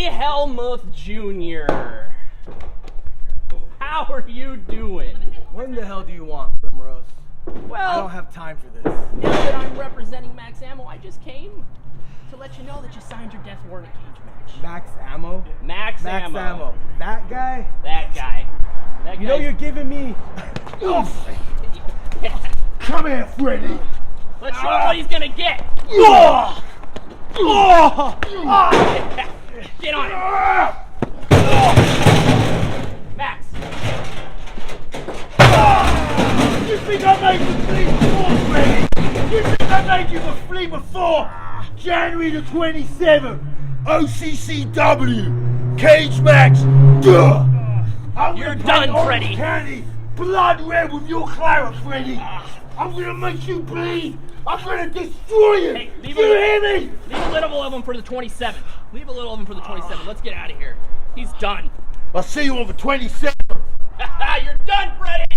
Freddy Hellmuth Jr. How are you doing? When the hell do you want, Primrose? Well, I don't have time for this. now that I'm representing Max Ammo, I just came to let you know that you signed your death warrant at cage match. Max Ammo? Max Ammo. That guy? That guy. That You know you're giving me... Come here, Freddy. Let's show him what he's gonna get. Get on it. Max. You think I made you flee before, Freddy? You think I made you flee before? January the 27th, OCCW, cage match. Duh. You're done, Freddy. Candy, blood red with your Clara, Freddy. I'm gonna make you bleed. I'm gonna destroy you. Hey, you hear me? Leave a little of him for the 27th. Leave a little of him for the 27th. Let's get out of here. He's done. I'll see you on the 27th. You're done, Freddy.